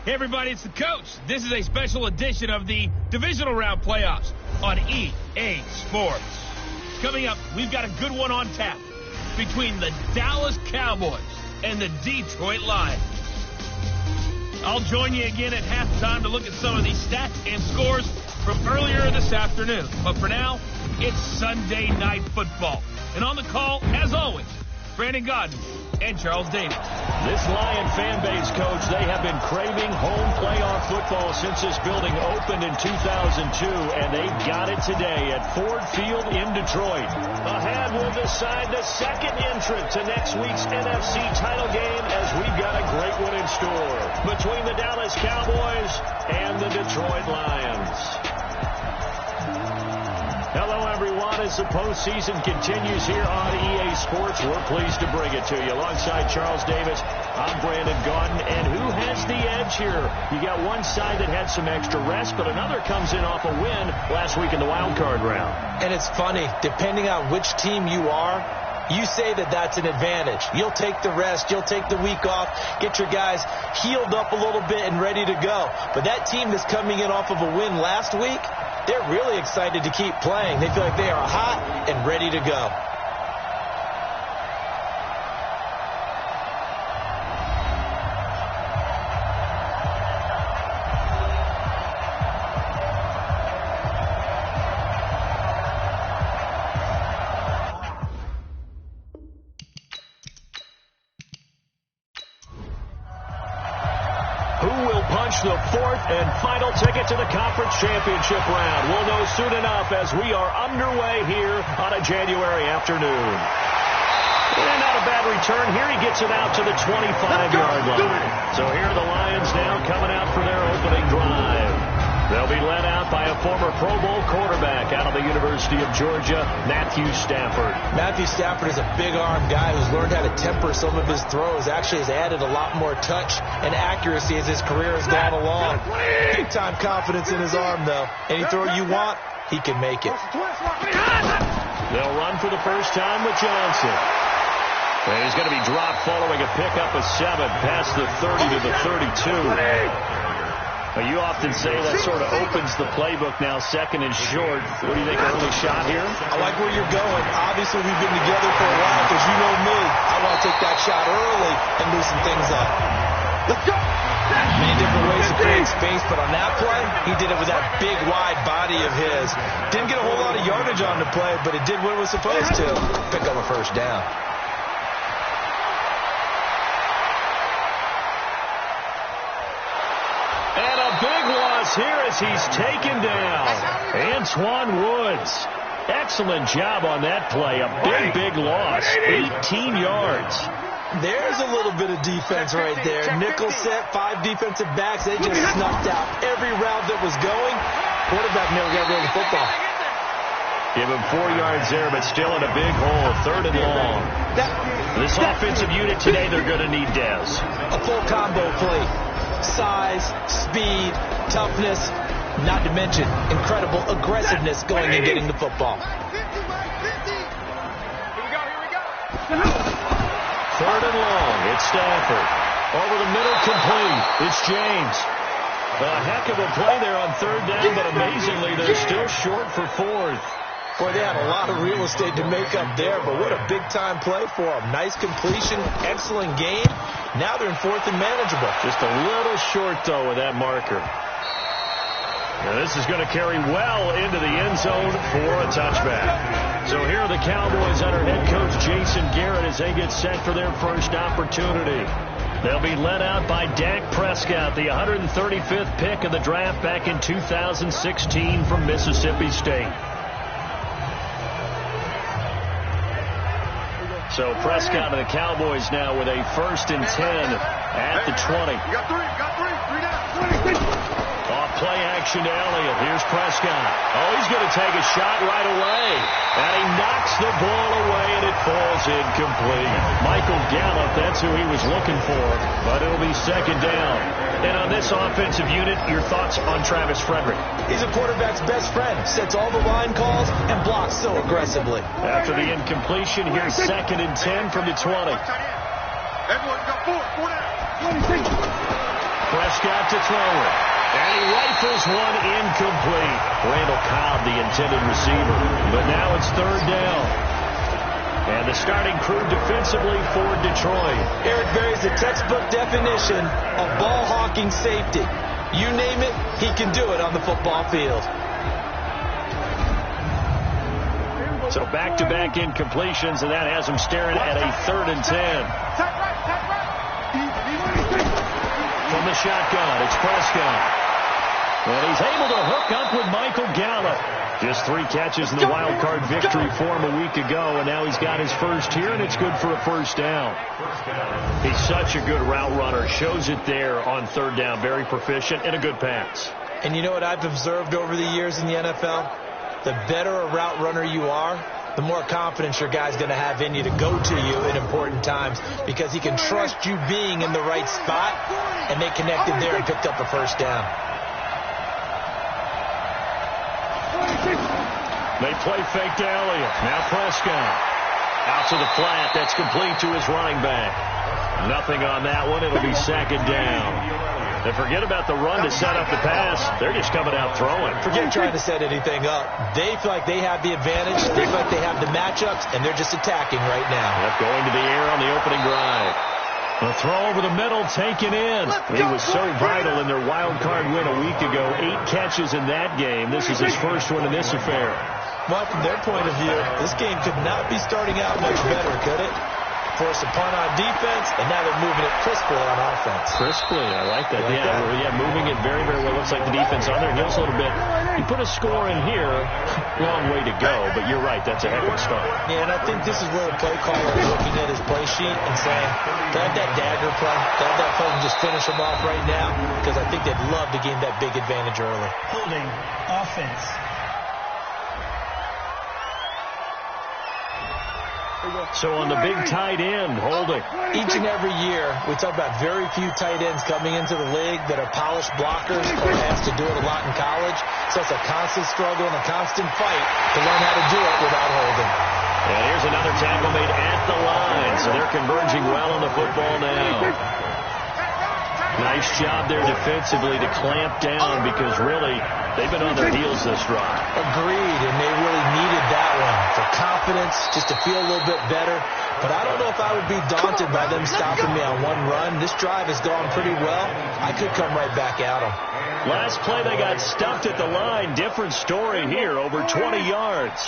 Hey everybody, it's the coach. This is a special edition of the divisional round playoffs on EA Sports. Coming up, we've got a good one on tap between the Dallas Cowboys and the Detroit Lions. I'll join you again at halftime to look at some of these stats and scores from earlier this afternoon. But for now, it's Sunday Night Football. And on the call, as always, Brandon Godden and Charles Davis. This Lion fan base, Coach, they have been craving home playoff football since this building opened in 2002, and they got it today at Ford Field in Detroit. Ahead will decide the second entrant to next week's NFC title game, as we've got a great one in store between the Dallas Cowboys and the Detroit Lions. Hello, everyone. As the postseason continues here on EA Sports, we're pleased to bring it to you. Alongside Charles Davis, I'm Brandon Gaudin. And who has the edge here? You got one side that had some extra rest, but another comes in off a win last week in the wild card round. And it's funny, depending on which team you are, you say that that's an advantage. You'll take the rest. You'll take the week off. Get your guys healed up a little bit and ready to go. But that team that's coming in off of a win last week, they're really excited to keep playing. They feel like they are hot and ready to go. The fourth and final ticket to the conference championship round. We'll know soon enough as we are underway here on a January afternoon. And not a bad return here. He gets it out to the 25-yard line. So here are the Lions now coming out for their opening drive. They'll be led out by a former Pro Bowl quarterback out of the University of Georgia, Matthew Stafford. Matthew Stafford is a big-arm guy who's learned how to temper some of his throws. Actually has added a lot more touch and accuracy as his career has gone along. Big-time confidence in his arm, though. Any throw you want, he can make it. They'll run for the first time with Johnson. And he's going to be dropped following a pickup of 7 past the 30 to the 32. You often say that sort of opens the playbook now, second and short. What do you think, early shot here? I like where you're going. Obviously, we've been together for a while, because you know me. I want to take that shot early and loosen things up. Let's go! Many different ways to create space, but on that play, he did it with that big, wide body of his. Didn't get a whole lot of yardage on the play, but it did what it was supposed to. Pick up a first down. Big loss here as he's taken down. Antoine Woods. Excellent job on that play. A big loss. 18 yards. There's a little bit of defense right there. Nickel set, 5 defensive backs. They just snuffed out every route that was going. Quarterback never got rid of the football. Give him 4 yards there, but still in a big hole. 3rd and long. This offensive unit today, they're going to need Dez. A full combo play. Size, speed, toughness, not to mention incredible aggressiveness going and getting the football. Here we go. 3rd and long. It's Stafford. Over the middle, complete. It's James. A heck of a play there on 3rd down, but amazingly, they're still short for 4th. Boy, they had a lot of real estate to make up there, but what a big-time play for them. Nice completion, excellent game. Now they're in 4th and manageable. Just a little short, though, with that marker. Now this is going to carry well into the end zone for a touchback. So here are the Cowboys under head coach Jason Garrett as they get set for their first opportunity. They'll be led out by Dak Prescott, the 135th pick of the draft back in 2016 from Mississippi State. So Prescott and the Cowboys now with a 1st and 10 at the 20. You got 3 down. Off play action to Elliott. Here's Prescott. Oh, he's going to take a shot right away. And he knocks the ball away, and it falls incomplete. Michael Gallup, that's who he was looking for, but it'll be 2nd down. And on this offensive unit, your thoughts on Travis Frederick? He's a quarterback's best friend. Sets all the line calls and blocks so aggressively. After the incompletion, here's 2nd and 10 from the 20. Everyone's got 4 down. Prescott to throw it. And he rifles one incomplete. Randall Cobb, the intended receiver. But now it's third down. And the starting crew defensively for Detroit. Eric Berry's the textbook definition of ball-hawking safety. You name it, he can do it on the football field. So back-to-back incompletions, and that has him staring at a 3rd and 10. From the shotgun, it's Prescott. And he's able to hook up with Michael Gallup. Just 3 catches in the wild card victory for him a week ago, and now he's got his first here, and it's good for a first down. He's such a good route runner. Shows it there on 3rd down. Very proficient and a good pass. And you know what I've observed over the years in the NFL? The better a route runner you are, the more confidence your guy's going to have in you to go to you in important times because he can trust you being in the right spot, and they connected there and picked up a first down. They play fake to Elliott. Now Prescott. Out to the flat. That's complete to his running back. Nothing on that one. It'll be 2nd down. And forget about the run to set up the pass. They're just coming out throwing. Forget trying to set anything up. They feel like they have the advantage. They feel like they have the matchups, and they're just attacking right now. Yep, going to the air on the opening drive. The throw over the middle taken in. He was so vital in their wild card win a week ago. 8 catches in that game. This is his first one in this affair. Well, from their point of view, this game could not be starting out much better, could it? Force a punt on defense, and now they're moving it crisply on offense. Crisply, I like that. Yeah, moving it very, very well. Looks like the defense on there gives a little bit. You put a score in here, long way to go, but you're right, that's a heck of a start. Yeah, and I think this is where the play caller is looking at his play sheet and saying, grab that dagger play, grab that play and just finish them off right now, because I think they'd love to gain that big advantage early. Holding offense. So on the big tight end, holding. Each and every year, we talk about very few tight ends coming into the league that are polished blockers or has to do it a lot in college. So it's a constant struggle and a constant fight to learn how to do it without holding. And here's another tackle made at the line. So they're converging well on the football now. Nice job there defensively to clamp down because really they've been on their heels this drive. Agreed, and they really needed that one for confidence, just to feel a little bit better. But I don't know if I would be daunted by them stopping me on one run. This drive has gone pretty well. I could come right back at them. Last play they got stuffed at the line. Different story here, over 20 yards.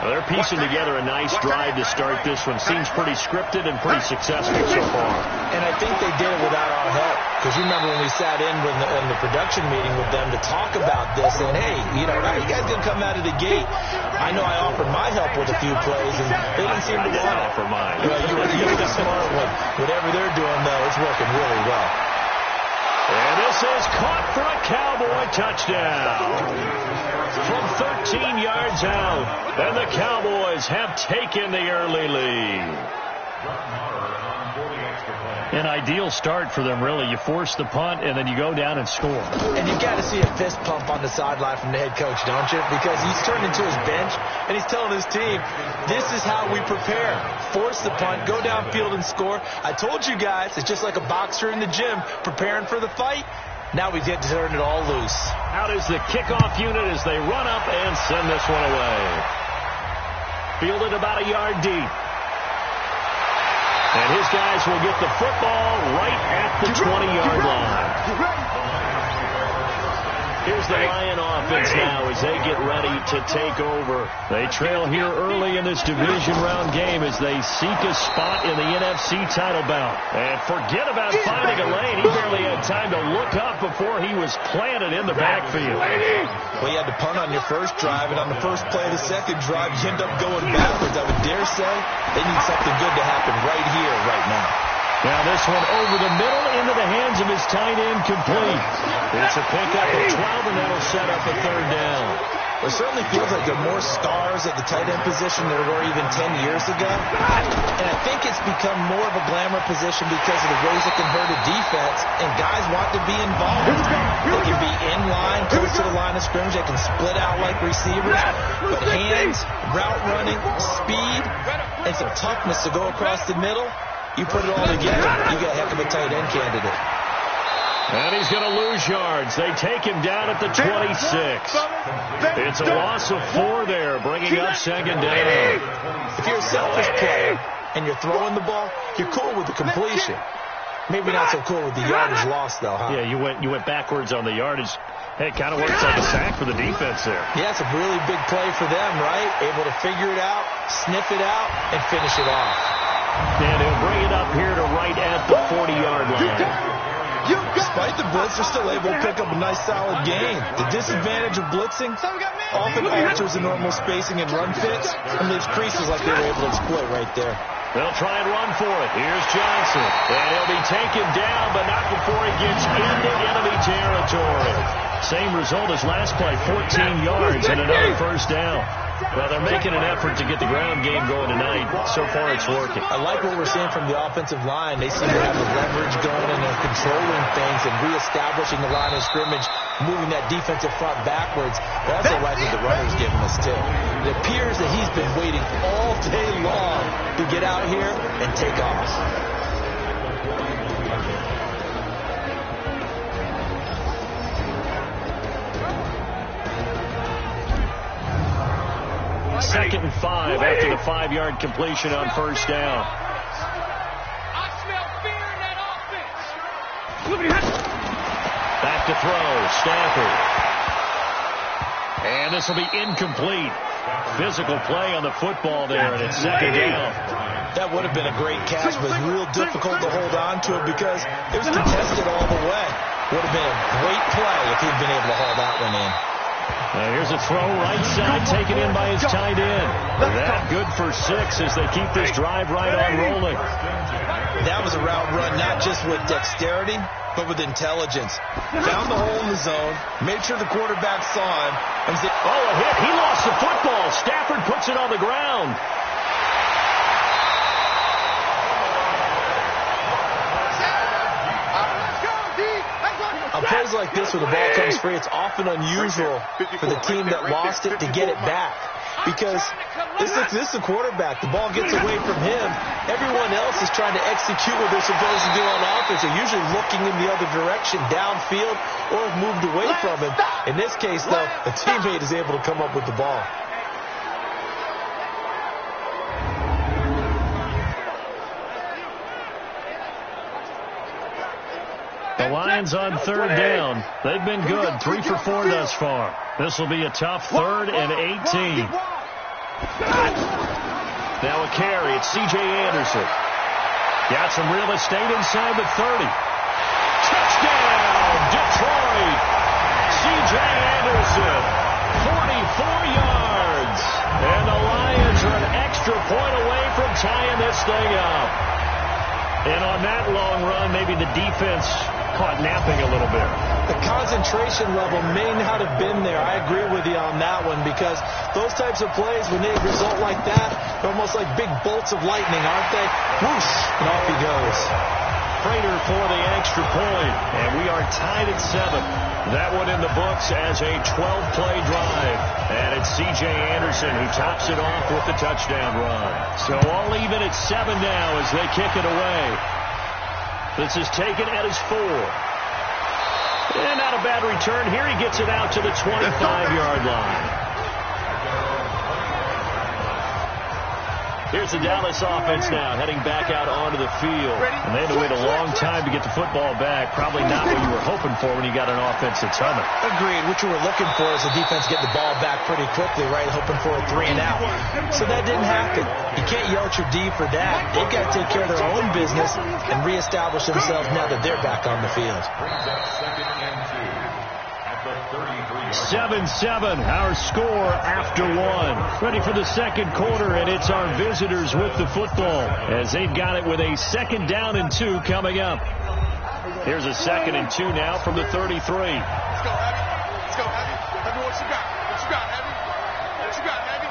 Well, they're piecing together a nice drive to start this one. Seems pretty scripted and pretty successful so far. And I think they did it without our help. Because you remember when we sat in the production meeting with them to talk about this, and hey, you know, how are you guys going to come out of the gate? I know I offered my help with a few plays, and they didn't seem to want to offer mine. You were the smart one. Whatever they're doing, though, it's working really well. And this is caught for a Cowboy touchdown. From 13 yards out, and the Cowboys have taken the early lead. An ideal start for them, really. You force the punt, and then you go down and score. And you got to see a fist pump on the sideline from the head coach, don't you? Because he's turned into his bench, and he's telling his team, this is how we prepare. Force the punt, go downfield and score. I told you guys, it's just like a boxer in the gym preparing for the fight. Now we get to turn it all loose. Out is the kickoff unit as they run up and send this one away. Fielded about a yard deep. And his guys will get the football right at the 20-yard line. Here's the Lion offense now as they get ready to take over. They trail here early in this division round game as they seek a spot in the NFC title bout. And forget about finding a lane. He barely had time to look up before he was planted in the backfield. Well, you had to punt on your first drive, and on the first play of the second drive, you end up going backwards. I would dare say they need something good to happen right here, right now. Now this one over the middle into the hands of his tight end complete. It's a pickup of 12, and that'll set up a third down. It certainly feels like there are more stars at the tight end position than there were even 10 years ago. And I think it's become more of a glamour position because of the ways it can hurt a defense, and guys want to be involved. They can be in line, close to the line of scrimmage. They can split out like receivers. But hands, route running, speed, and some toughness to go across the middle, you put it all together, you got a heck of a tight end candidate. And he's going to lose yards. They take him down at the 26. It's a loss of 4 there, bringing up second down. If you're a selfish player and you're throwing the ball, you're cool with the completion. Maybe not so cool with the yardage loss, though, huh? Yeah, you went backwards on the yardage. Hey, it kind of works like a sack for the defense there. Yeah, it's a really big play for them, right? Able to figure it out, sniff it out, and finish it off. And he'll bring it up here to right at the 40-yard line. Despite the blitz, they're still able to pick up a nice, solid gain. The disadvantage of blitzing often alters the normal spacing and run fits and leaves creases like they were able to exploit right there. They'll try and run for it. Here's Johnson. And he'll be taken down, but not before he gets into enemy territory. Same result as last play, 14 yards and another first down. Well, they're making an effort to get the ground game going tonight. So far, it's working. I like what we're seeing from the offensive line. They seem to have the leverage going, and they're controlling things and reestablishing the line of scrimmage, moving that defensive front backwards. I also like what the runner's giving us, too. It appears that he's been waiting all day long to get out here and take off. Second and 5 after the 5-yard completion on first down. I smell fear in that offense. Back to throw, Stafford. And this will be incomplete. Physical play on the football there, and it's second down. That would have been a great catch, but it was real difficult to hold on to it because it was contested all the way. Would have been a great play if he'd been able to haul that one in. Here's a throw right side taken in by his tight end. That good for 6 as they keep this drive right on rolling. That was a route run not just with dexterity, but with intelligence. Found the hole in the zone, made sure the quarterback saw him. And said, oh, a hit. He lost the football. Stafford puts it on the ground. On plays like this where the ball comes free, it's often unusual for the team that lost it to get it back. Because this is the quarterback. The ball gets away from him. Everyone else is trying to execute what they're supposed to do on offense. They're usually looking in the other direction, downfield, or have moved away from him. In this case, though, a teammate is able to come up with the ball. The Lions on third down. They've been good. 3 for 4 thus far. This will be a tough 3rd and 18. Now a carry. It's C.J. Anderson. Got some real estate inside the 30. Touchdown, Detroit. C.J. Anderson, 44 yards. And the Lions are an extra point away from tying this thing up. And on that long run, maybe the defense caught napping a little bit. The concentration level may not have been there. I agree with you on that one because those types of plays, when they result like that, they're almost like big bolts of lightning, aren't they? Whoosh, and off he goes. Prater for the extra point, and we are tied at 7. That one in the books as a 12-play drive. And it's C.J. Anderson who tops it off with the touchdown run. So all even at 7 now as they kick it away. This is taken at his 4. And not a bad return. Here he gets it out to the 25-yard line. Here's the Dallas offense now, heading back out onto the field. And they had to wait a long time to get the football back. Probably not what you were hoping for when you got an offense that's humming. Agreed. What you were looking for is the defense get the ball back pretty quickly, right? Hoping for a 3 and out. So that didn't happen. You can't yell at your D for that. They've got to take care of their own business and reestablish themselves now that they're back on the field. 7-7, our score after 1. Ready for the second quarter, and it's our visitors with the football as they've got it with a 2nd down and 2 coming up. Here's a 2nd and 2 now from the 33. Let's go, Heavy. Let's go, Heavy. Heavy, what you got? What you got, Heavy? What you got, Heavy?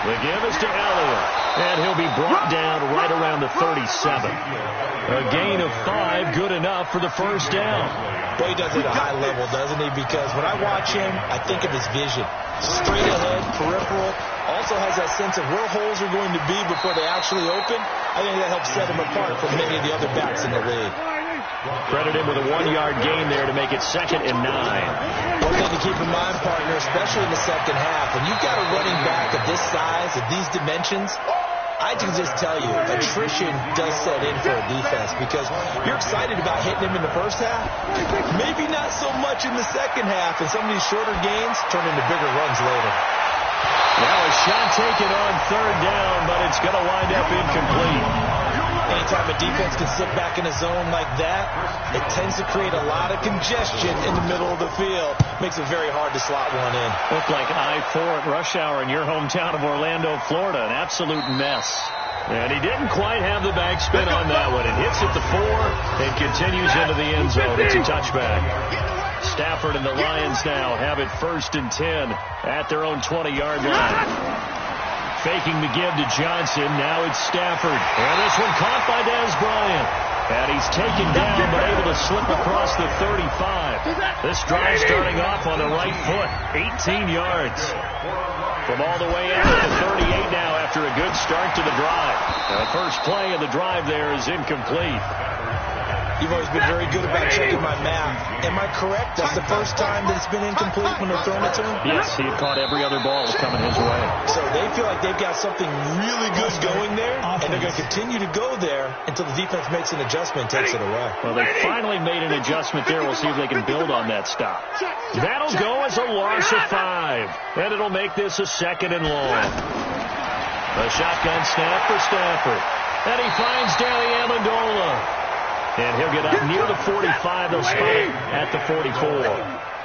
The give is to Elliott, and he'll be brought down right around the 37. A gain of 5, good enough for the first down. Well, he does it at a high level, doesn't he? Because when I watch him, I think of his vision. Straight ahead, peripheral. Also has that sense of where holes are going to be before they actually open. I think that helps set him apart from many of the other backs in the league. Credit him with a 1-yard gain there to make it 2nd and 9. One thing to keep in mind, partner, especially in the second half, when you've got a running back of this size, of these dimensions, I can just tell you, attrition does set in for a defense because you're excited about hitting him in the first half. Maybe not so much in the second half, and some of these shorter gains turn into bigger runs later. Now a shot taken on 3rd down, but it's going to wind up incomplete. Anytime a defense can sit back in a zone like that, it tends to create a lot of congestion in the middle of the field. Makes it very hard to slot one in. Looked like I-4 at rush hour in your hometown of Orlando, Florida. An absolute mess. And he didn't quite have the backspin on that one. It hits at the 4 and continues into the end zone. It's a touchback. Stafford and the Lions now have it 1st and 10 at their own 20-yard line. Faking the give to Johnson. Now it's Stafford. And this one caught by Dez Bryant. And he's taken down but able to slip across the 35. This drive starting off on the right foot. 18 yards. From all the way out to the 38 now after a good start to the drive. The first play of the drive there is incomplete. You've always been very good about checking my math. Am I correct? That's the first time that it's been incomplete when they're throwing it to him? Yes, he had caught every other ball coming his way. So they feel like they've got something really good going there, and they're going to continue to go there until the defense makes an adjustment and takes it away. Well, they finally made an adjustment there. We'll see if they can build on that stop. That'll go as a loss of 5. And it'll make this a 2nd and long. A shotgun snap for Stafford. And he finds Danny Amendola. And he'll get up near the 45. They'll spot it at the 44.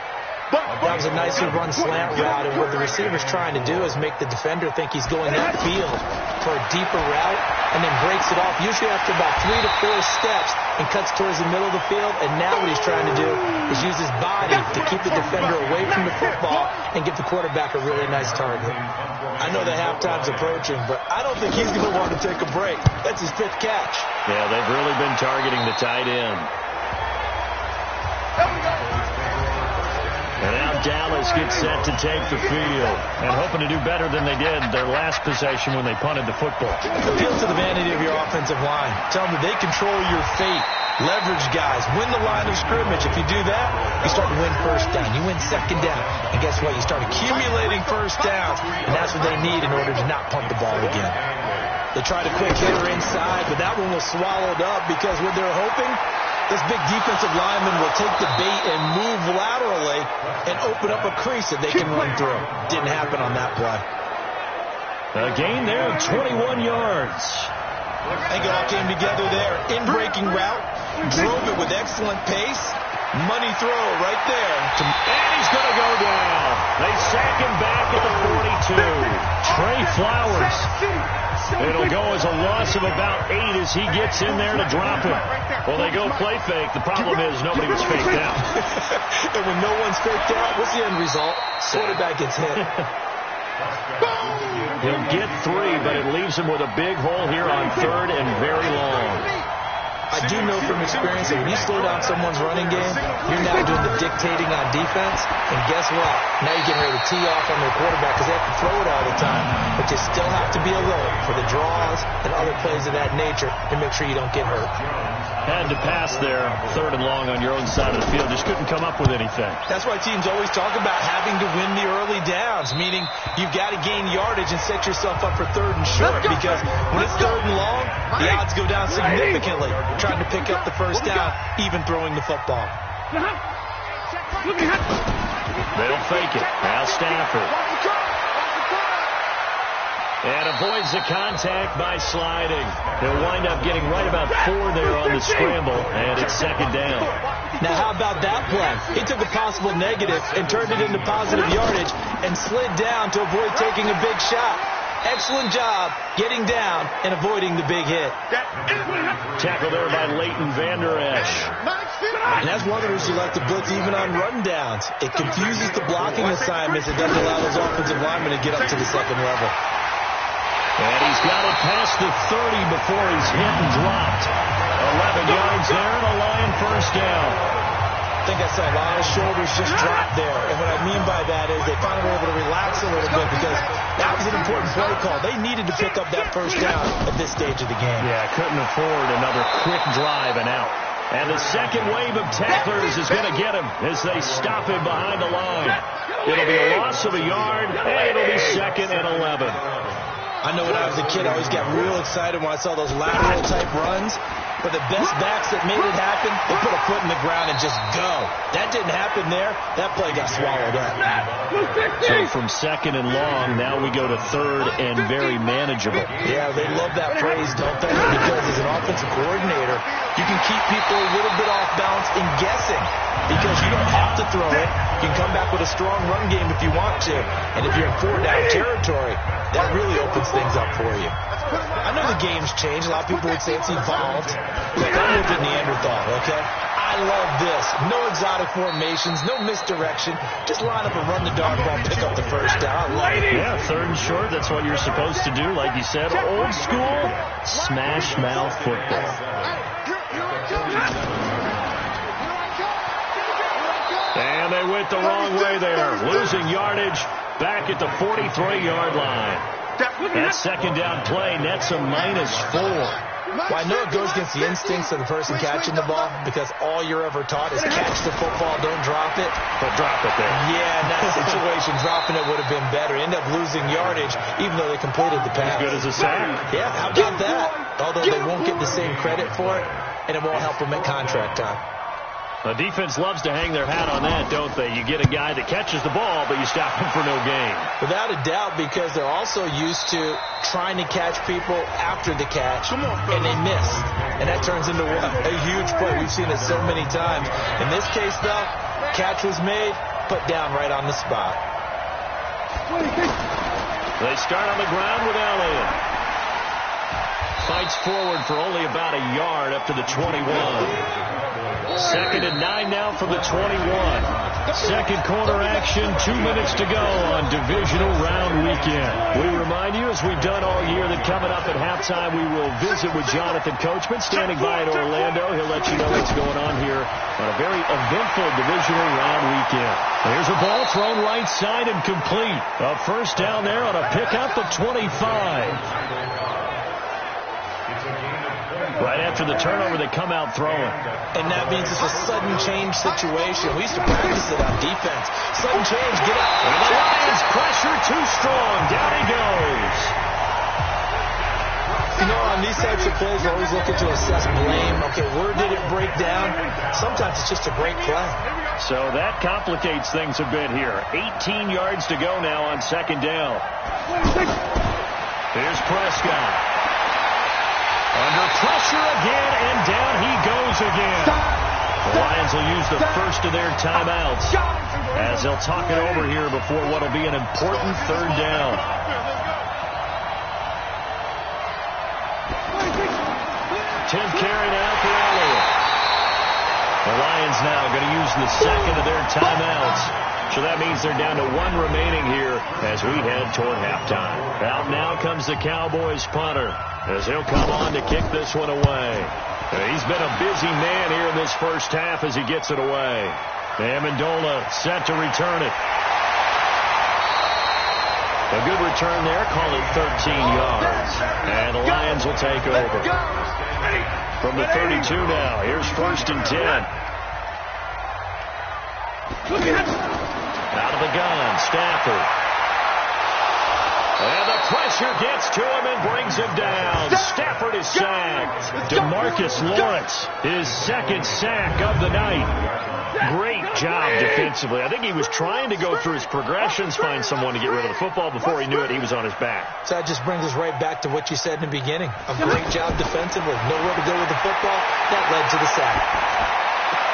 That was a nicely run slant route, and what the receiver's trying to do is make the defender think he's going upfield for a deeper route and then breaks it off, usually after about 3 to 4 steps, and cuts towards the middle of the field. And now what he's trying to do is use his body to keep the defender away from the football and give the quarterback a really nice target. I know the halftime's approaching, but I don't think he's going to want to take a break. That's his 5th catch. Yeah, they've really been targeting the tight end. And now Dallas gets set to take the field and hoping to do better than they did their last possession when they punted the football. Appeal to the vanity of your offensive line. Tell them that they control your fate. Leverage guys. Win the line of scrimmage. If you do that, you start to win 1st down. You win 2nd down. And guess what? You start accumulating 1st downs. And that's what they need in order to not punt the ball again. They tried a quick hitter inside, but that one was swallowed up because what they're hoping, this big defensive lineman will take the bait and move laterally and open up a crease that they can run through. Didn't happen on that play. A gain there of 21 yards. I think it all came together there. In-breaking route, drove it with excellent pace. Money throw right there. And he's going to go down. They sack him back at the 42. Trey Flowers. It'll go as a loss of about 8 as he gets in there to drop him. Well, they go play fake. The problem is nobody was faked out. And when no one's faked out, what's the end result? Quarterback gets hit. He'll get 3, but it leaves him with a big hole here on 3rd and very long. I do know from experience that when you slow down someone's running game, you're now doing the dictating on defense. And guess what? Now you're getting ready to tee off on their quarterback because they have to throw it all the time. But you still have to be alert for the draws and other plays of that nature to make sure you don't get hurt. Had to pass there, 3rd and long on your own side of the field. Just couldn't come up with anything. That's why teams always talk about having to win the early downs, meaning you've got to gain yardage and set yourself up for 3rd and short because when it's 3rd and long, the odds go down significantly trying to pick up the 1st down, even throwing the football. They'll fake it. Now Stafford. And avoids the contact by sliding. He'll wind up getting right about 4 there on the scramble, and it's 2nd down. Now, how about that play? He took a possible negative and turned it into positive yardage and slid down to avoid taking a big shot. Excellent job getting down and avoiding the big hit. Tackle there by Leighton Vander Esch. And that's one of the reasons you like to blitz even on rundowns. It confuses the blocking assignments. It doesn't allow those offensive linemen to get up to the 2nd level. And he's got it past the 30 before he's hit and dropped. 11 yards there and a Lion 1st down. I think I saw a lot of shoulders just drop there. And what I mean by that is they finally were able to relax a little bit because that was an important play call. They needed to pick up that 1st down at this stage of the game. Yeah, couldn't afford another quick drive and out. And the second wave of tacklers is going to get him as they stop him behind the line. It'll be a loss of a yard, and it'll be 2nd and 11. I know when I was a kid, I always got real excited when I saw those lateral-type runs. But the best backs that made it happen, they put a foot in the ground and just go. That didn't happen there. That play got swallowed up. So from 2nd and long, now we go to 3rd and very manageable. Yeah, they love that phrase, don't they? Because as an offensive coordinator, you can keep people a little bit off balance and guessing. Because you don't have to throw it. You can come back with a strong run game if you want to. And if you're in 4-down territory, that really opens things up for you. I know the game's changed. A lot of people would say it's evolved. Look, I'm with the Neanderthal, okay? I love this. No exotic formations, no misdirection. Just line up and run the dog ball, pick up the first down. I love it. Yeah, 3rd and short, that's what you're supposed to do. Like you said, old school, smash mouth football. And they went the wrong way there. Losing yardage back at the 43-yard line. That 2nd down play nets a -4. Well, I know it goes against the instincts of the person catching the ball because all you're ever taught is catch the football, don't drop it. But drop it there. Yeah, in that situation, dropping it would have been better. End up losing yardage even though they completed the pass. As good as a sack. Yeah, how about that? Although they won't get the same credit for it, and it won't help them at contract time. The defense loves to hang their hat on that, don't they? You get a guy that catches the ball, but you stop him for no gain. Without a doubt, because they're also used to trying to catch people after the catch, and they miss. And that turns into what? A huge play. We've seen it so many times. In this case, though, catch was made, put down right on the spot. They start on the ground with Elliott. Fights forward for only about a yard up to the 21. 2nd and 9 now from the 21. Second quarter action, 2 minutes to go on divisional round weekend. We remind you, as we've done all year, that coming up at halftime, we will visit with Jonathan Coachman, standing by in Orlando. He'll let you know what's going on here on a very eventful divisional round weekend. Here's a ball thrown right side and complete. A first down there on a pickup of 25. Right after the turnover, they come out throwing. And that means it's a sudden change situation. We used to practice it on defense. Sudden change, get out. And the Lions pressure too strong. Down he goes. You know, on these types of plays, we're always looking to assess blame. Okay, where did it break down? Sometimes it's just a great play. So that complicates things a bit here. 18 yards to go now on 2nd down. Here's Prescott. Under pressure again, and down he goes again. The Lions will use the first of their timeouts as they'll talk it over here before what will be an important 3rd down. Tenth carry now for Elliott. The Lions now going to use the 2nd of their timeouts. So that means they're down to 1 remaining here as we head toward halftime. Out now comes the Cowboys punter as he'll come on to kick this one away. He's been a busy man here in this first half as he gets it away. Amendola set to return it. A good return there, call it 13 yards. And the Lions will take over. From the 32 now, here's 1st and 10. Out of the gun, Stafford. And the pressure gets to him and brings him down. Stafford is sacked. DeMarcus Lawrence, his 2nd sack of the night. Great job defensively. I think he was trying to go through his progressions, find someone to get rid of the football. Before he knew it, he was on his back. So that just brings us right back to what you said in the beginning. A great job defensively. Nowhere to go with the football. That led to the sack.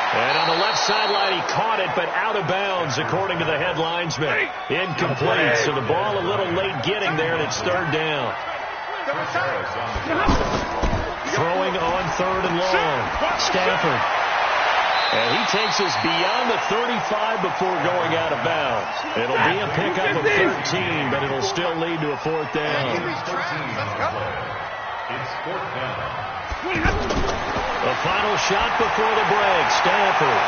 And on the left sideline, he caught it, but out of bounds, according to the head linesman. Incomplete, so the ball a little late getting there, and it's 3rd down. Throwing on 3rd and long. Stafford. And he takes us beyond the 35 before going out of bounds. It'll be a pickup of 13, but it'll still lead to a 4th down. It's 4th down. The final shot before the break. Stafford.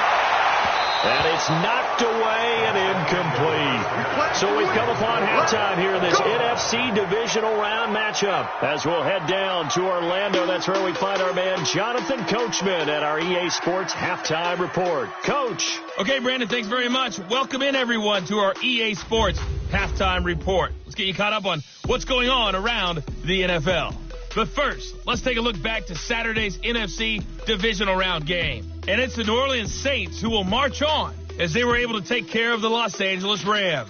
And it's knocked away and incomplete. So we've come upon halftime here in this NFC divisional round matchup. As we'll head down to Orlando, that's where we find our man Jonathan Coachman at our EA Sports Halftime Report. Coach. Okay, Brandon, thanks very much. Welcome in, everyone, to our EA Sports Halftime Report. Let's get you caught up on what's going on around the NFL. But first, let's take a look back to Saturday's NFC divisional round game. And it's the New Orleans Saints who will march on as they were able to take care of the Los Angeles Rams.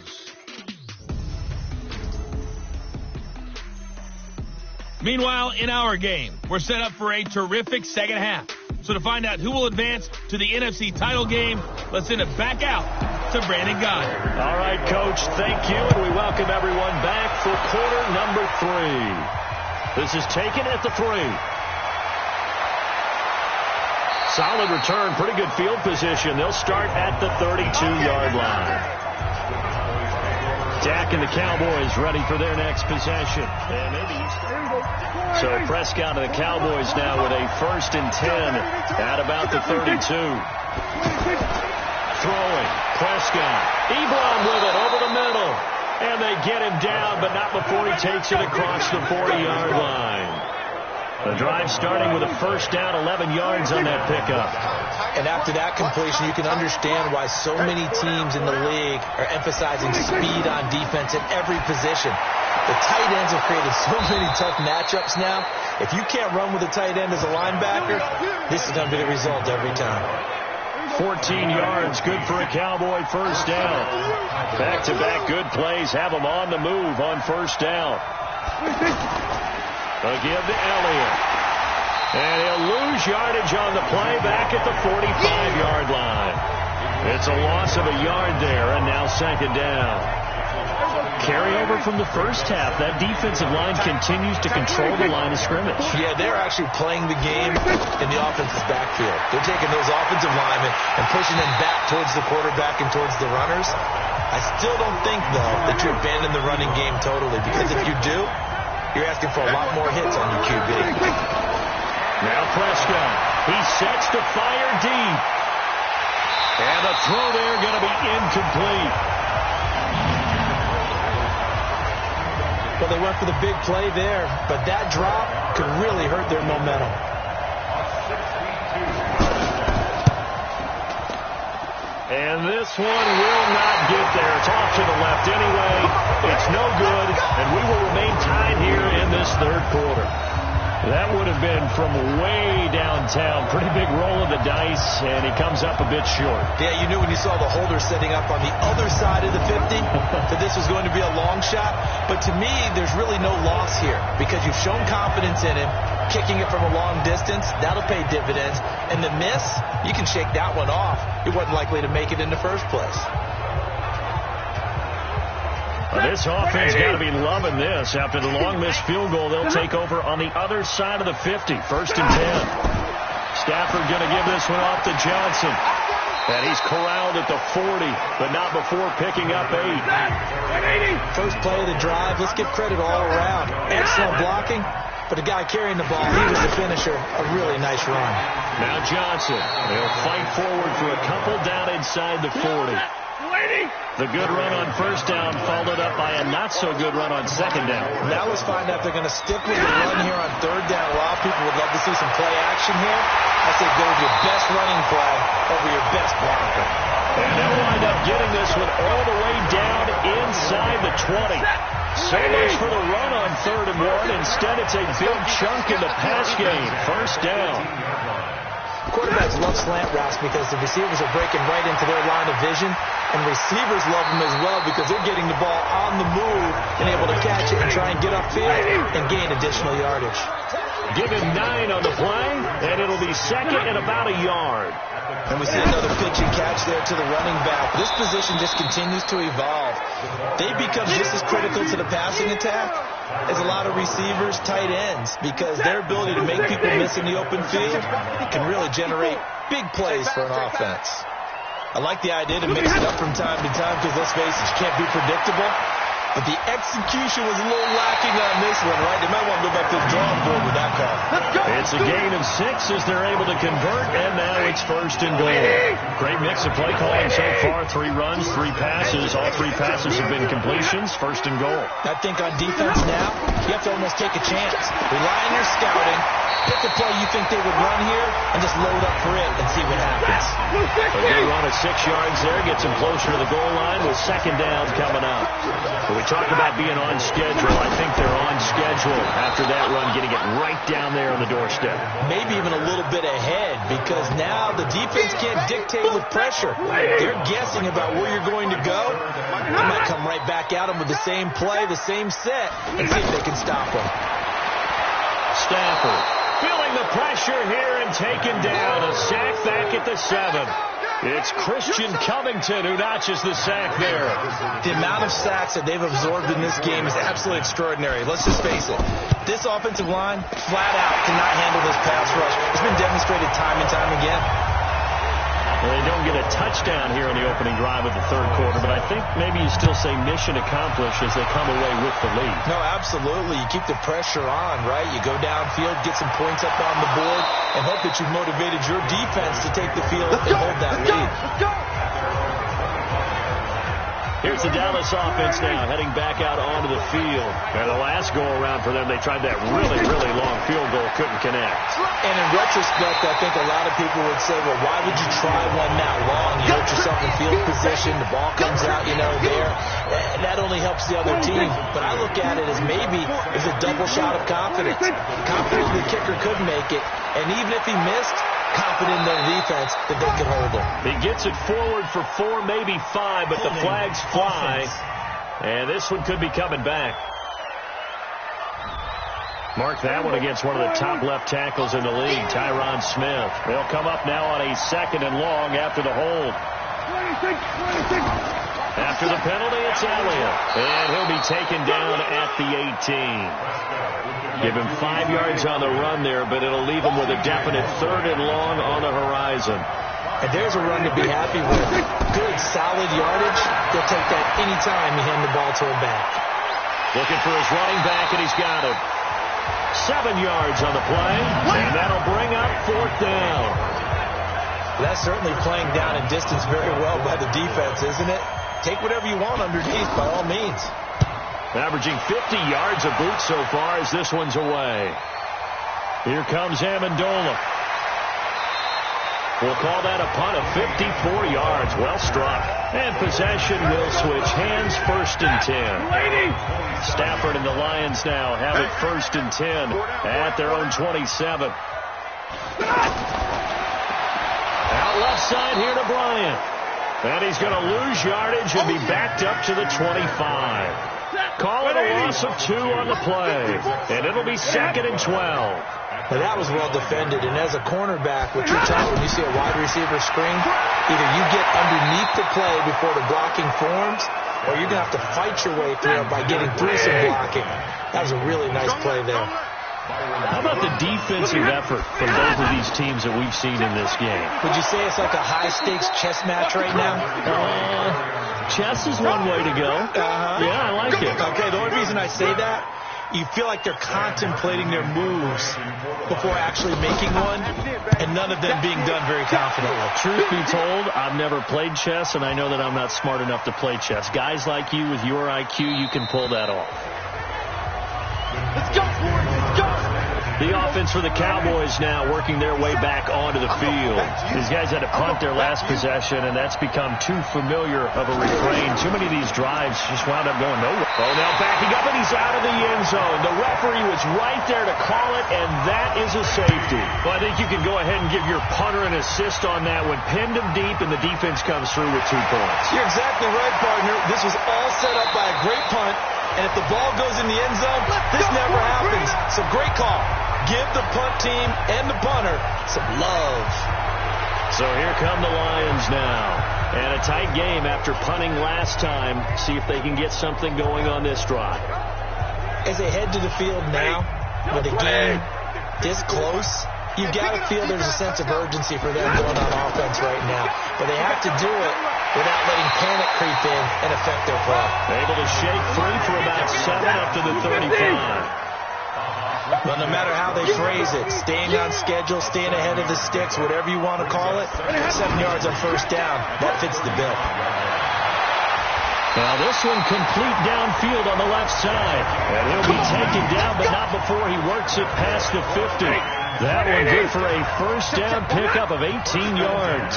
Meanwhile, in our game, we're set up for a terrific second half. So to find out who will advance to the NFC title game, let's send it back out to Brandon Goddard. All right, Coach, thank you, and we welcome everyone back for quarter number 3. This is taken at the 3. Solid return, pretty good field position. They'll start at the 32-yard line. Dak and the Cowboys ready for their next possession. So Prescott and the Cowboys now with a 1st and 10 at about the 32. Throwing, Prescott. Ebron with it over the middle. And they get him down, but not before he takes it across the 40-yard line. The drive starting with a 1st down, 11 yards on that pickup. And after that completion, you can understand why so many teams in the league are emphasizing speed on defense at every position. The tight ends have created so many tough matchups now. If you can't run with a tight end as a linebacker, this is going to be the result every time. 14 yards, good for a Cowboy 1st down. Back-to-back good plays have them on the move on 1st down. A give to Elliott. And he'll lose yardage on the play back at the 45-yard line. It's a loss of a yard there, and now 2nd down. Carryover from the first half. That defensive line continues to control the line of scrimmage. Yeah, they're actually playing the game in the offense's backfield. They're taking those offensive linemen and pushing them back towards the quarterback and towards the runners. I still don't think, though, that you abandon the running game totally, because if you do, you're asking for a lot more hits on your QB. Now Prescott. He sets to fire deep. And the throw there going to be incomplete. Well, they went for the big play there, but that drop could really hurt their momentum. And this one will not get there. It's off to the left anyway. It's no good, and we will remain tied here in this 3rd quarter. That would have been from way downtown. Pretty big roll of the dice, and he comes up a bit short. Yeah, you knew when you saw the holder setting up on the other side of the 50 that this was going to be a long shot. But to me, there's really no loss here because you've shown confidence in him. Kicking it from a long distance, that'll pay dividends. And the miss, you can shake that one off. He wasn't likely to make it in the first place. This offense got to be loving this. After the long missed field goal, they'll take over on the other side of the 50. 1st and 10. Stafford going to give this one off to Johnson. And he's corralled at the 40, but not before picking up 8. First play of the drive, let's give credit all around. Excellent blocking, but the guy carrying the ball, he was the finisher. A really nice run. Now Johnson. They'll fight forward for a couple down inside the 40. The good run on 1st down followed up by a not-so-good run on 2nd down. Now let's find out if they're going to stick with the run here on 3rd down. A lot of people would love to see some play action here. I say go with your best running play over your best blocker. And they'll wind up getting this one all the way down inside the 20. So much for the run on 3rd and 1. Instead, it's a big chunk in the pass game. 1st down. Quarterbacks love slant routes because the receivers are breaking right into their line of vision, and receivers love them as well because they're getting the ball on the move and able to catch it and try and get upfield and gain additional yardage. Give him 9 on the play, and it'll be 2nd and about a yard. And we see another pitch and catch there to the running back. This position just continues to evolve. They become just as critical to the passing attack as a lot of receivers, tight ends, because their ability to make people miss in the open field can really generate big plays for an offense. I like the idea to mix it up from time to time because, let's face it, you can't be predictable. But the execution was a little lacking on this one, right? They might want to go back to the drawing board with that call. It's a gain of 6 as they're able to convert, and now it's first and goal. Great mix of play calling so far. 3 runs, 3 passes. All 3 passes have been completions. First and goal. I think on defense now, you have to almost take a chance. Rely on your scouting. Pick a play you think they would run here and just load up for it and see what happens. A good run of 6 yards there gets him closer to the goal line with second down coming up. When we talk about being on schedule, I think they're on schedule after that run, getting it right down there on the doorstep. Maybe even a little bit ahead because now the defense can't dictate with pressure. They're guessing about where you're going to go. They might come right back at them with the same play, the same set, and see if they can stop them. Stafford feeling the pressure here and taken down. A sack back at the 7. It's Christian Covington who notches the sack there. The amount of sacks that they've absorbed in this game is absolutely extraordinary. Let's just face it. This offensive line, flat out, cannot handle this pass rush. It's been demonstrated time and time again. Well, they don't get a touchdown here on the opening drive of the third quarter, but I think maybe you still say mission accomplished as they come away with the lead. No, absolutely. You keep the pressure on, right? You go downfield, get some points up on the board, and hope that you've motivated your defense to take the field and hold that lead. Here's the Dallas offense now, heading back out onto the field. And the last go-around for them, they tried that really, really long field goal, couldn't connect. And in retrospect, I think a lot of people would say, well, why would you try one that long? You hurt yourself in field position, the ball comes out, there. That only helps the other team. But I look at it as maybe it's a double shot of confidence. Confident the kicker could make it, and even if he missed, confident in their defense that they can hold him. He gets it forward for 4, maybe 5, but the flags fly. And this one could be coming back. Mark that one against one of the top left tackles in the league, Tyron Smith. They'll come up now on a 2nd and long after the hold. After the penalty, it's Elliott. And he'll be taken down at the 18. Give him 5 yards on the run there, but it'll leave him with a definite 3rd and long on the horizon. And there's a run to be happy with. Good, solid yardage. They'll take that any time you hand the ball to him back. Looking for his running back, and he's got it. 7 yards on the play, and that'll bring up 4th down. That's certainly playing down in distance very well by the defense, isn't it? Take whatever you want underneath, by all means. Averaging 50 yards a boot so far as this one's away. Here comes Amendola. We'll call that a punt of 54 yards. Well struck. And possession will switch hands, 1st and 10. Stafford and the Lions now have it 1st and 10 at their own 27. Out left side here to Bryant. And he's going to lose yardage and be backed up to the 25. Call it a loss of 2 on the play. And it'll be 2nd and 12. Now that was well defended, and as a cornerback, what you're taught when you see a wide receiver screen, either you get underneath the play before the blocking forms, or you're going to have to fight your way through it by getting through some blocking. That was a really nice play there. How about the defensive effort from both of these teams that we've seen in this game? Would you say it's like a high-stakes chess match right now? Chess is one way to go. Yeah, I like it. Okay, the only reason I say that, you feel like they're contemplating their moves before actually making one, and none of them being done very confidently. Truth be told, I've never played chess, and I know that I'm not smart enough to play chess. Guys like you with your IQ, you can pull that off. Let's go, Ford. Let's go. The offense for the Cowboys now working their way back onto the field. These guys had to punt their last possession, and that's become too familiar of a refrain. Too many of these drives just wound up going nowhere. Oh, now backing up, and he's out of the end zone. The referee was right there to call it, and that is a safety. Well, I think you can go ahead and give your punter an assist on that one. Pinned him deep, and the defense comes through with 2 points. You're exactly right, partner. This was all set up by a great punt, and if the ball goes in the end zone, this never happens. So great call. Give the punt team and the punter some love. So here come the Lions now. And a tight game after punting last time. See if they can get something going on this drive. As they head to the field now, with a game this close, you've got to feel there's a sense of urgency for them going on offense right now. But they have to do it without letting panic creep in and affect their play. Able to shake free for about 7 up to the 35. Well, no matter how they phrase it, staying on schedule, staying ahead of the sticks, whatever you want to call it, 7 yards on first down, that fits the bill. Now this one complete downfield on the left side. And he'll be taken down, but not before he works it past the 50. That one good for a first down pickup of 18 yards.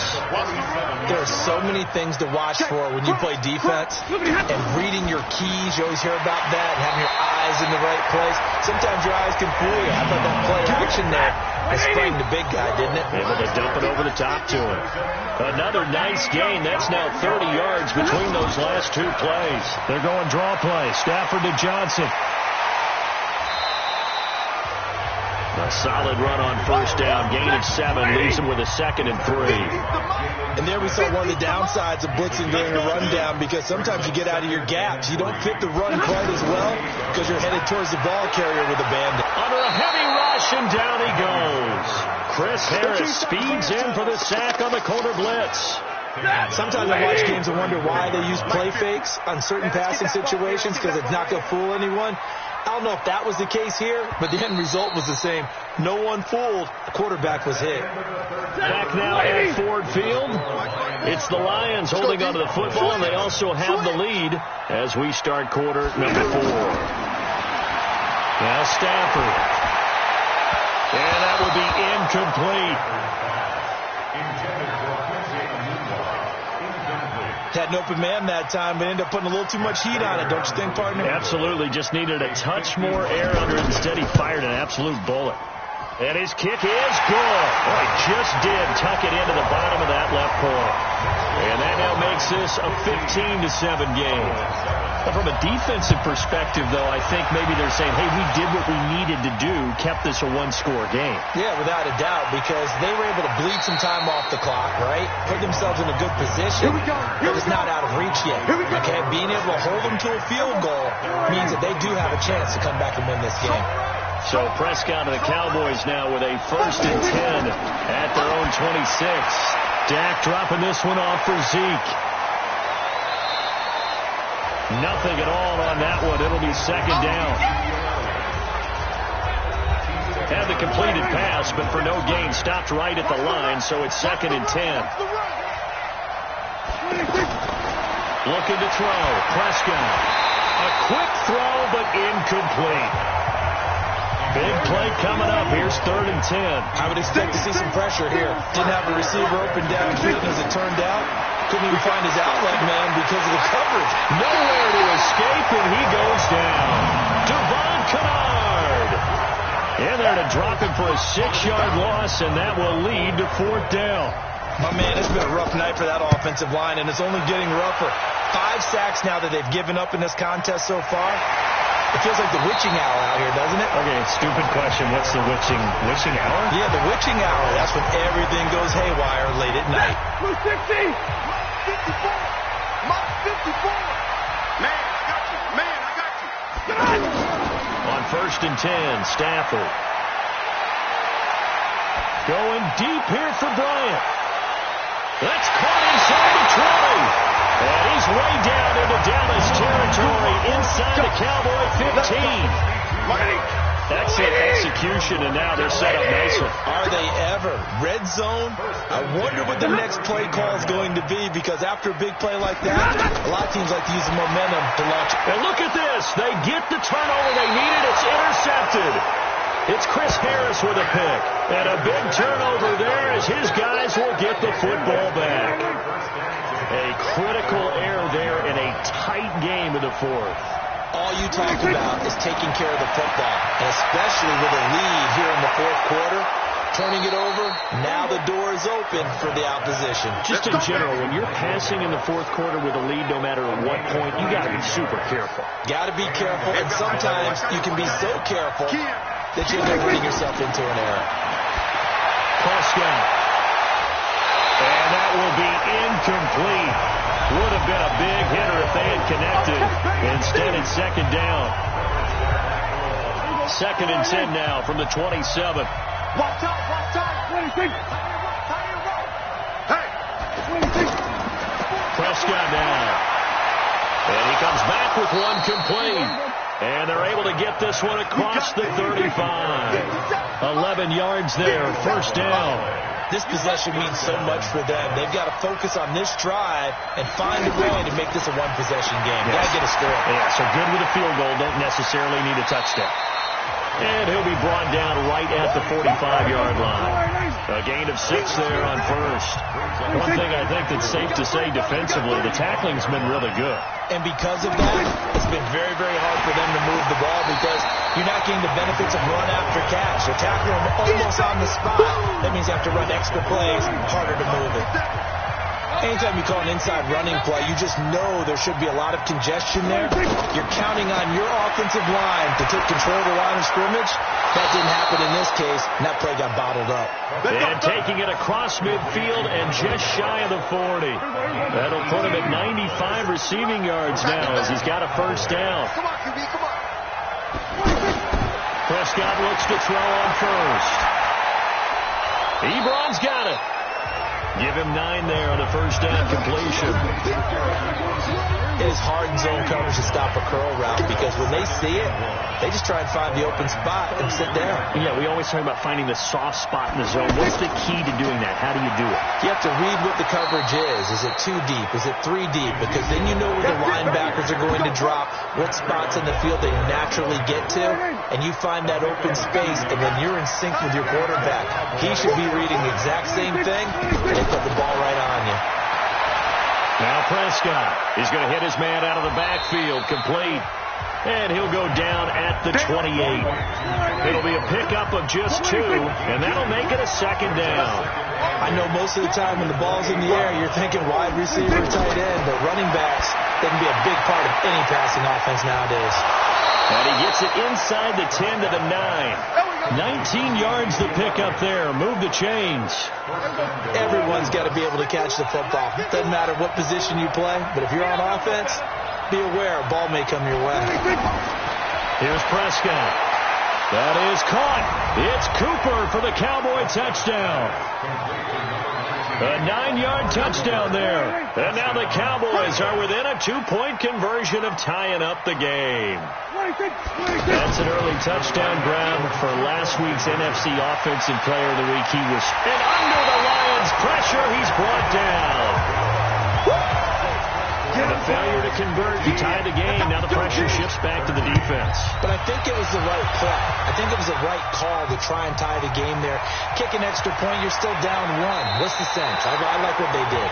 There are so many things to watch for when you play defense. And reading your keys, you always hear about that, and having your eyes in the right place. Sometimes your eyes can fool you. I thought that play action there was spraying the big guy, didn't it? Able to dump it over the top to him. Another nice gain. That's now 30 yards between those last two plays. They're going draw play. Stafford to Johnson. A solid run on first down. Gain of 7. Leaves him with a 2nd and 3. And there we saw one of the downsides of blitzing during a rundown, because sometimes you get out of your gaps. You don't fit the run quite as well because you're headed towards the ball carrier with a bandit. Under a heavy rush, and down he goes. Chris Harris speeds in for the sack on the corner blitz. Sometimes I watch games and wonder why they use play fakes on certain passing situations, because it's not going to fool anyone. I don't know if that was the case here, but the end result was the same. No one fooled. The quarterback was hit. Back now at Ford Field. It's the Lions holding onto the football, and they also have the lead as we start quarter number 4. Now Stafford. And that will be incomplete. Had an open man that time, but ended up putting a little too much heat on it, don't you think, partner? Absolutely. Just needed a touch more air under it. Instead, he fired an absolute bullet. And his kick is good. Oh, he just did tuck it into the bottom of that left corner. And that now makes this a 15-7 game. But from a defensive perspective, though, I think maybe they're saying, hey, we did what we needed to do, kept this a one-score game. Yeah, without a doubt, because they were able to bleed some time off the clock, right? Put themselves in a good position. It was not out of reach yet. Okay, being able to hold them to a field goal means that they do have a chance to come back and win this game. So Prescott and the Cowboys now with a 1st and 10 at their own 26. Dak dropping this one off for Zeke. Nothing at all on that one. It'll be 2nd down. Had the completed pass, but for no gain. Stopped right at the line, so it's 2nd and 10. Looking to throw. Prescott. A quick throw, but incomplete. Big play coming up. Here's 3rd and 10. I would expect to see some pressure here. Didn't have a receiver open downfield, as it turned out. Couldn't even find his outlet man because of the coverage. Nowhere to escape, and he goes down. Devon Kennard. And there to drop him for a 6-yard loss, and that will lead to 4th down. My man, it's been a rough night for that offensive line, and it's only getting rougher. 5 sacks now that they've given up in this contest so far. It feels like the witching hour out here, doesn't it? Okay, stupid question. What's the witching hour? Yeah, the witching hour. That's when everything goes haywire late at night. 260! 54! Mark 54! Man, I got you. Man, I got you. On 1st and 10, Stafford. Going deep here for Bryant. That's caught inside the 20. And he's way down into Dallas territory inside the Cowboy 15. Excellent execution, and now they're set up nicely. Are they ever? Red zone? I wonder what the next play call is going to be, because after a big play like that, a lot of teams like to use the momentum to launch. And look at this. They get the turnover they needed. It's intercepted. It's Chris Harris with a pick. And a big turnover there as his guys will get the football back. A critical error there in a tight game in the 4th. All you talk about is taking care of the football, and especially with a lead here in the 4th quarter. Turning it over, now the door is open for the opposition. Just in general, when you're passing in the 4th quarter with a lead, no matter at what point, you got to be super careful. Got to be careful, and sometimes you can be so careful that you end up running yourself into an error. Prescott. And that will be incomplete. Would have been a big hitter if they had connected. Instead, it's 2nd down. 2nd and 10 now from the 27. Watch out, 26. Hey, 26. Prescott now. And he comes back with one complete. And they're able to get this one across the 35. 11 yards there, first down. This possession means so much for them. They've got to focus on this drive and find a way to make this a one-possession game. Got to get a score. Yeah, so good with a field goal. Don't necessarily need a touchdown. And he'll be brought down right at the 45-yard line. A gain of 6 there on first. One thing I think that's safe to say defensively, the tackling's been really good. And because of that, it's been very, very hard for them to move the ball because you're not getting the benefits of run after catch. You're tackling them almost on the spot. That means you have to run extra plays, harder to move it. Anytime you call an inside running play, you just know there should be a lot of congestion there. You're counting on your offensive line to take control of the line of scrimmage. That didn't happen in this case, and that play got bottled up. And taking it across midfield and just shy of the 40. That'll put him at 95 receiving yards now as he's got a first down. Come on, QB, come on. Prescott looks to throw on first. Ebron's got it. Give him 9 there on a first down completion. It is hard in zone coverage to stop a curl route because when they see it, they just try and find the open spot and sit down. Yeah, we always talk about finding the soft spot in the zone. What's the key to doing that? How do you do it? You have to read what the coverage is. Is it 2 deep? Is it 3 deep? Because then you know where the linebackers are going to drop, what spots in the field they naturally get to, and you find that open space, and when you're in sync with your quarterback, he should be reading the exact same thing, and they put the ball right on you. Now Prescott is going to hit his man out of the backfield, complete. And he'll go down at the 28. It'll be a pickup of just 2, and that'll make it a second down. I know most of the time when the ball's in the air, you're thinking wide receiver, tight end, but running backs, they can be a big part of any passing offense nowadays. And he gets it inside the 10 to the 9. 19 yards the pickup there. Move the chains. Everyone's got to be able to catch the football. It doesn't matter what position you play, but if you're on offense, be aware a ball may come your way. Here's Prescott. That is caught. It's Cooper for the Cowboy touchdown. A 9-yard touchdown there. And now the Cowboys are within a 2-point conversion of tying up the game. That's an early touchdown grab for last week's NFC Offensive Player of the Week. He was under the Lions' pressure. He's brought down. And a failure to convert to tie the game. Now the pressure shifts back to the defense. But I think it was the right play. I think it was the right call to try and tie the game there. Kick an extra point, you're still down 1. What's the sense? I like what they did.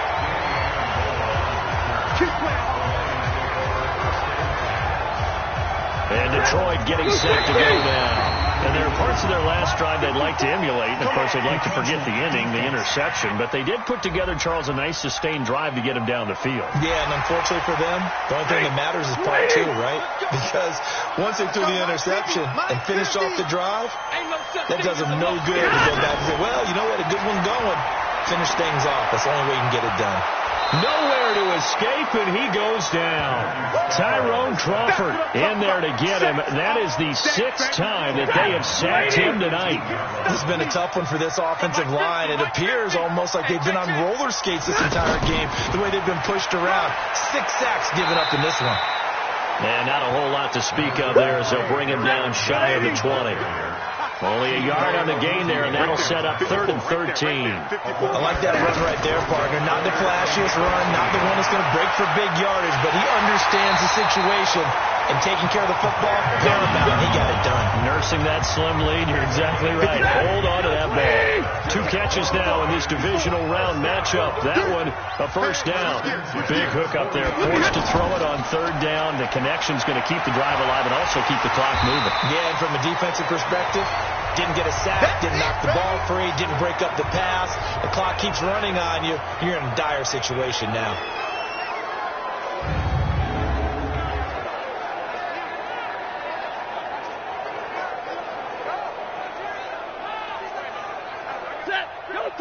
And Detroit getting set to go now. And there are parts of their last drive they'd like to emulate. And, of course, they'd like to forget the inning, the interception. But they did put together, Charles, a nice sustained drive to get him down the field. Yeah, and unfortunately for them, the only thing that matters is part 2, right? Because once they threw the interception and finished off the drive, that does them no good to go back and say, well, you know what, a good one going. Finish things off. That's the only way you can get it done. Nowhere to escape, and he goes down. Tyrone Crawford in there to get him. That is the 6th time that they have sacked him tonight. This has been a tough one for this offensive line. It appears almost like they've been on roller skates this entire game, the way they've been pushed around. 6 sacks given up in this one. And not a whole lot to speak of there as they'll bring him down shy of the 20. Only a yard on the gain there, and that'll set up 3rd and 13. I like that run right there, partner. Not the flashiest run, not the one that's going to break for big yardage, but he understands the situation, and taking care of the football, paramount. He got it done. Nursing that slim lead, you're exactly right. Hold on to that ball. 2 catches now in this divisional round matchup. That one, a first down. Big hook up there, forced to throw it on 3rd down. The connection's going to keep the drive alive and also keep the clock moving. Yeah, and from a defensive perspective, didn't get a sack, didn't knock the ball free, didn't break up the pass. The clock keeps running on you. You're in a dire situation now.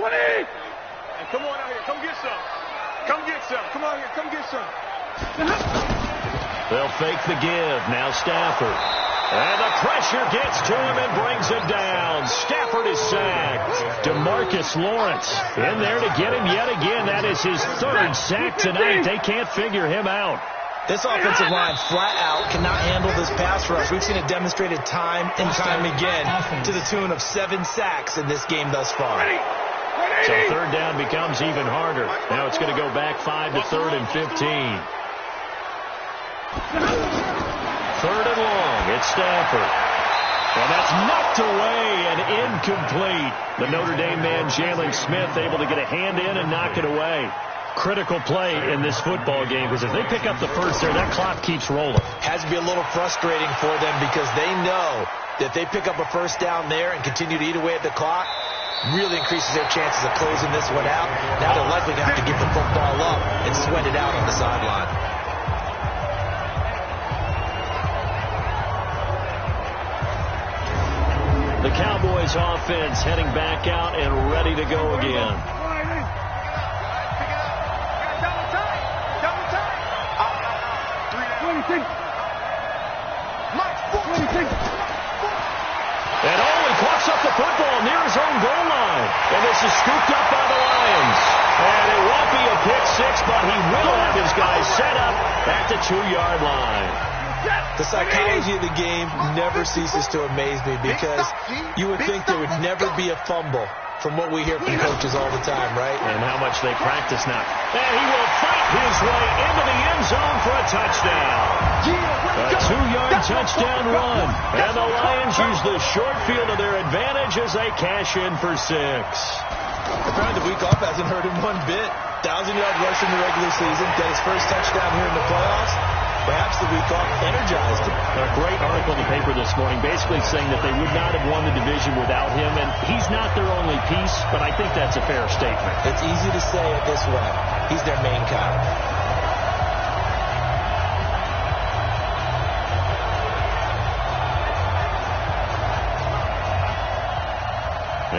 Hey, come on out here. Come get some. Come get some. Come out here. Come get some. They'll fake the give. Now Stafford. And the pressure gets to him and brings him down. Stafford is sacked. DeMarcus Lawrence in there to get him yet again. That is his 3rd sack tonight. They can't figure him out. This offensive line flat out cannot handle this pass rush. We've seen it demonstrated time and time again to the tune of 7 sacks in this game thus far. So third down becomes even harder. Now it's going to go back 5 to 3rd and 15. 3rd and long. It's Stafford. And that's knocked away and incomplete. The Notre Dame man, Jalen Smith, able to get a hand in and knock it away. Critical play in this football game, because if they pick up the first there, that clock keeps rolling. Has to be a little frustrating for them because they know that they pick up a first down there and continue to eat away at the clock, really increases their chances of closing this one out. Now they're likely going to have to give the football up and sweat it out on the sideline. The Cowboys offense heading back out and ready to go again. And he coughs up the football near his own goal line. And this is scooped up by the Lions. And it won't be a pick six, but he will have his guys set up at the 2-yard line. The psychology of the game never ceases to amaze me because you would think there would never be a fumble from what we hear from coaches all the time, right? And how much they practice now. And he will fight his way into the end zone for a touchdown. A 2-yard touchdown run. And the Lions use the short field to their advantage as they cash in for 6. Apparently the week off hasn't hurt him one bit. 1,000-yard rush in the regular season. Got his first touchdown here in the playoffs. Perhaps the week off energized him. A great article in the paper this morning basically saying that they would not have won the division without him, and he's not their only piece, but I think that's a fair statement. It's easy to say it this way. He's their main guy.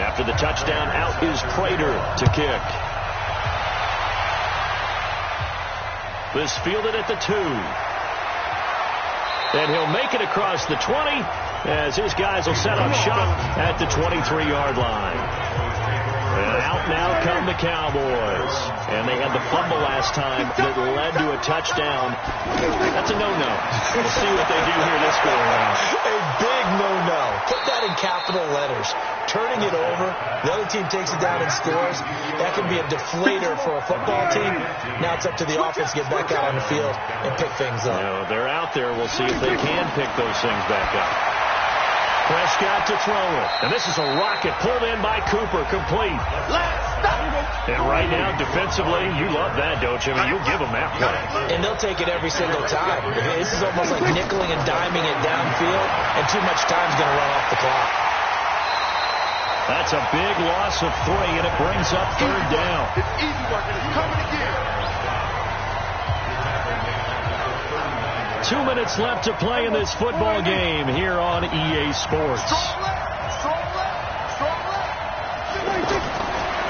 After the touchdown, out is Prater to kick. This fielded at the 2. And he'll make it across the 20 as his guys will set up shop at the 23-yard line. And out now come the Cowboys. And they had the fumble last time that led to a touchdown. That's a no-no. We'll see what they do here this go-around. A big no-no. Put that in capital letters. Turning it over, the other team takes it down and scores. That can be a deflator for a football team. Now it's up to the offense to get back out on the field and pick things up. You know, they're out there. We'll see if they can pick those things back up. Prescott to throw it. And this is a rocket pulled in by Cooper, complete. And right now, defensively, you love that, don't you? I mean, you'll give them that play. And they'll take it every single time. This is almost like nickeling and diming it downfield, and too much time's going to run off the clock. That's a big loss of 3, and it brings up 3rd down. It's easy work, and it's coming again. 2 minutes left to play in this football game here on EA Sports. Strong left.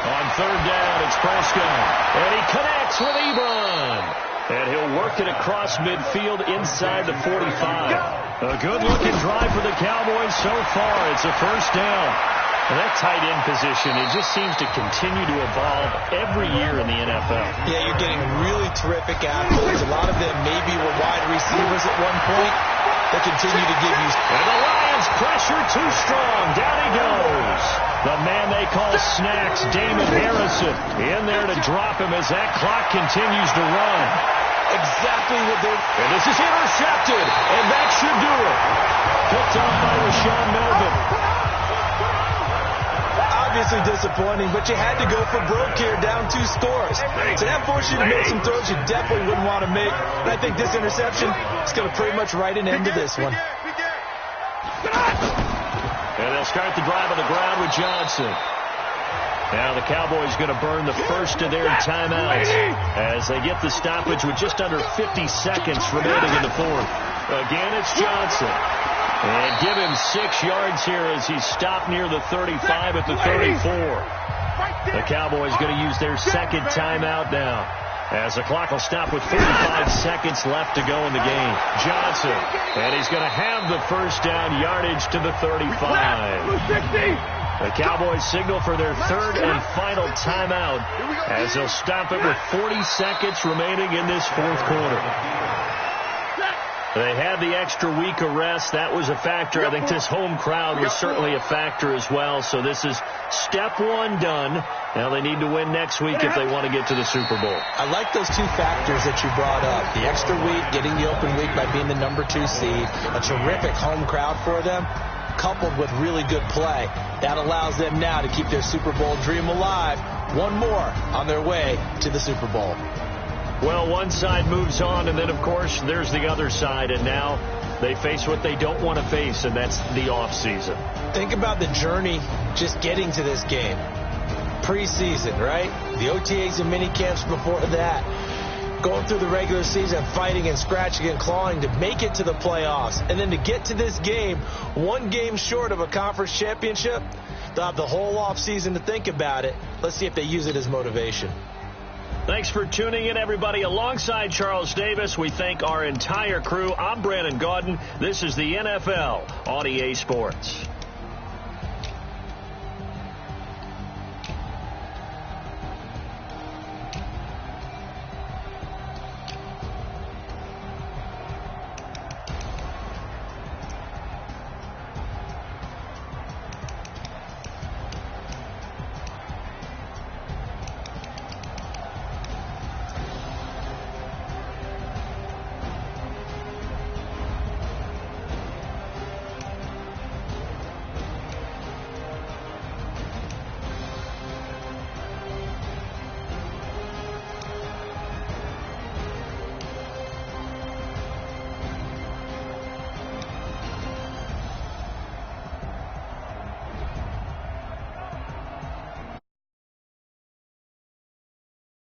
On 3rd down, it's Prescott. And he connects with Ebron. And he'll work it across midfield inside the 45. A good-looking drive for the Cowboys so far. It's a 1st down. And that tight end position, it just seems to continue to evolve every year in the NFL. Yeah, you're getting really terrific athletes. A lot of them maybe were wide receivers at one point. They continue to give you... And the Lions pressure too strong. Down he goes. The man they call Snacks, Damon Harrison, in there to drop him as that clock continues to run. Exactly what they're... And this is intercepted, and that should do it. Picked off by Rashawn Melvin. Obviously disappointing, but you had to go for broke here, down 2 scores. So that forced you to make some throws you definitely wouldn't want to make. And I think this interception is going to pretty much write an end to this one. And they'll start the drive on the ground with Johnson. Now the Cowboys going to burn the first of their timeouts as they get the stoppage with just under 50 seconds remaining in the 4th. Again, it's Johnson. And give him 6 yards here as he's stopped near the 35 at the 34. The Cowboys going to use their 2nd timeout now as the clock will stop with 35 seconds left to go in the game. Johnson, and he's going to have the 1st down yardage to the 35. The Cowboys signal for their 3rd and final timeout as they'll stop it with 40 seconds remaining in this 4th quarter. They had the extra week of rest. That was a factor. I think this home crowd was certainly a factor as well. So this is step one done. Now they need to win next week if they want to get to the Super Bowl. I like those two factors that you brought up. The extra week, getting the open week by being the number 2 seed, a terrific home crowd for them, coupled with really good play. That allows them now to keep their Super Bowl dream alive. One more on their way to the Super Bowl. Well, one side moves on, and then, of course, there's the other side, and now they face what they don't want to face, and that's the offseason. Think about the journey just getting to this game. Preseason, right? The OTAs and mini camps before that. Going through the regular season, fighting and scratching and clawing to make it to the playoffs. And then to get to this game, one game short of a conference championship, they'll have the whole offseason to think about it. Let's see if they use it as motivation. Thanks for tuning in, everybody. Alongside Charles Davis, we thank our entire crew. I'm Brandon Gaudin. This is the NFL on EA Sports.